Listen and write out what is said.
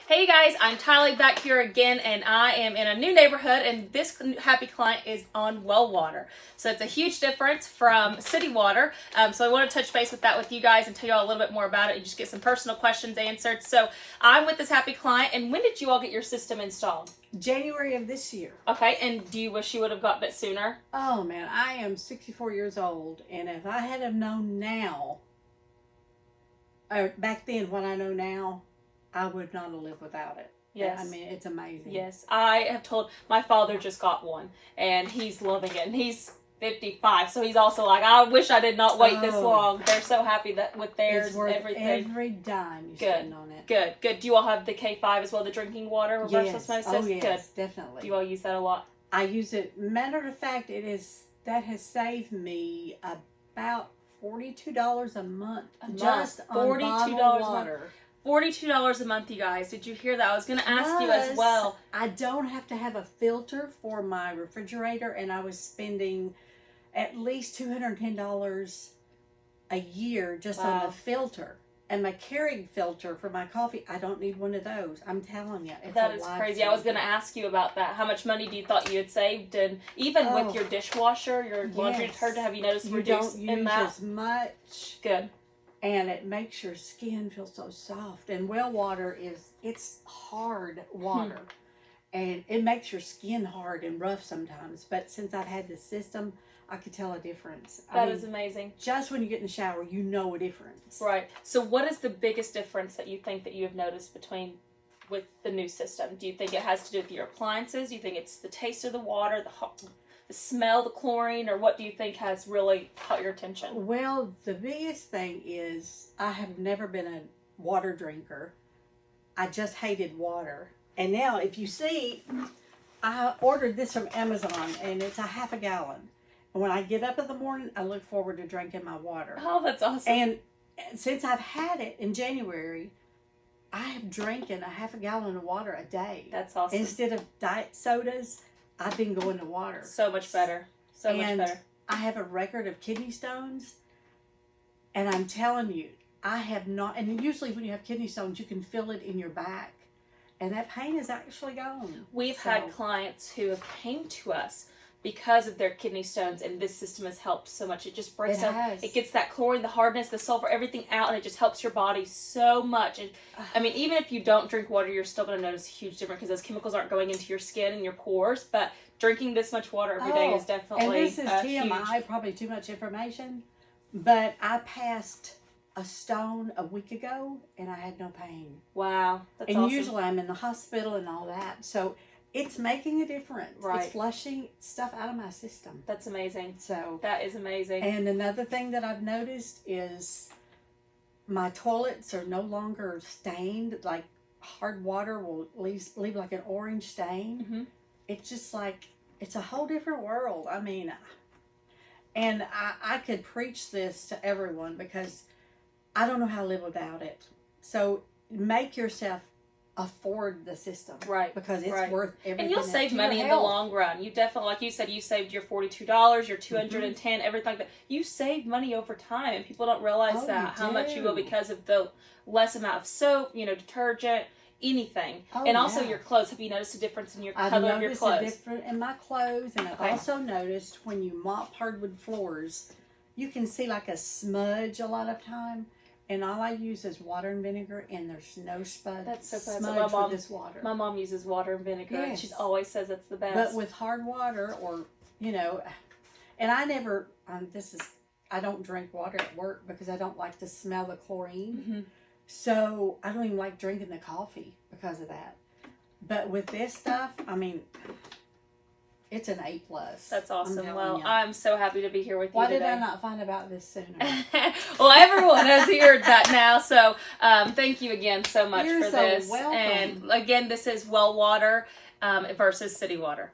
Hey guys, I'm Tyler back here again, and I am in a new neighborhood, and this happy client is on well water. So it's a huge difference from city water. So I want to touch base with that with you guys and tell you all a little bit more about it and just get some personal questions answered. So I'm with this happy client, and when did you all get your system installed? January of this year. Okay, and do you wish you would have gotten it sooner? Oh man, I am 64 years old, and if I had have known now, or back then what I know now, I would not have lived without it. Yes. I mean, it's amazing. Yes. I have told, my father just got one, and he's loving it, and he's 55, so he's also like, I wish I did not wait this long. They're so happy that with theirs it's worth and everything. Every dime you spend on it. Good. Do you all have the K5 as well, the drinking water reverse osmosis? Oh, yes, good. definitely. Do you all use that a lot? I use it. Matter of fact, that has saved me about $42 a month. Just on bottled water. $42 a month, you guys. Did you hear that? I was going to ask you as well. I don't have to have a filter for my refrigerator, and I was spending at least $210 a year just on the filter. And my Keurig filter for my coffee, I don't need one of those. I'm telling you, that is crazy. I was going to ask you about that. How much money do you thought you had saved? And even with your dishwasher, your laundry detergent, have you noticed you reduce don't use in that? as much. Good. And it makes your skin feel so soft. And well water it's hard water. And it makes your skin hard and rough sometimes. But since I've had this system, I could tell a difference. That is amazing. Just when you get in the shower, you know a difference. Right. So what is the biggest difference that you think that you have noticed with the new system? Do you think it has to do with your appliances? Do you think it's the taste of the water, the smell, the chlorine, or what do you think has really caught your attention? Well, the biggest thing is I have never been a water drinker. I just hated water. And now, if you see, I ordered this from Amazon, and it's a half a gallon. And when I get up in the morning, I look forward to drinking my water. Oh, that's awesome. And since I've had it in January, I have drinking a half a gallon of water a day. That's awesome. Instead of diet sodas, I've been going to water. So much better. So much better. I have a record of kidney stones, and I'm telling you, I have not, and usually when you have kidney stones, you can feel it in your back, and that pain is actually gone. We've had clients who have came to us because of their kidney stones, and this system has helped so much. It just breaks down. It gets that chlorine, the hardness, the sulfur, everything out, and it just helps your body so much. And I mean, even if you don't drink water, you're still going to notice a huge difference because those chemicals aren't going into your skin and your pores. But drinking this much water every day is definitely and this is TMI, huge. Probably too much information, but I passed a stone a week ago, and I had no pain. Wow, that's and awesome. Usually I'm in the hospital and all that, so it's making a difference. Right. It's flushing stuff out of my system. That's amazing. So that is amazing. And another thing that I've noticed is my toilets are no longer stained. Like hard water will leave like an orange stain. Mm-hmm. It's just like, it's a whole different world. I mean, and I could preach this to everyone because I don't know how to live without it. So make yourself afford the system, right? Because it's worth everything. And you'll save money in the long run. You definitely, like you said, you saved your $42, your $210, everything like that. You save money over time, and people don't realize how much you will because of the less amount of soap, detergent, anything, and also your clothes. Have you noticed a difference in your color of your clothes? I've noticed a difference in my clothes, and I've also noticed when you mop hardwood floors, you can see like a smudge a lot of time. And all I use is water and vinegar, and there's no smudge. That's so bad. Smudge with this water. My mom uses water and vinegar, and she always says it's the best. But with hard water, or and I never. I don't drink water at work because I don't like to smell the chlorine. Mm-hmm. So I don't even like drinking the coffee because of that. But with this stuff, I mean, it's an A+. That's awesome. Well, I'm so happy to be here with you Why today. did I not find about this sooner? Well, everyone has heard that now. So thank you again so much You're for so this. welcome. And again, this is well water versus city water.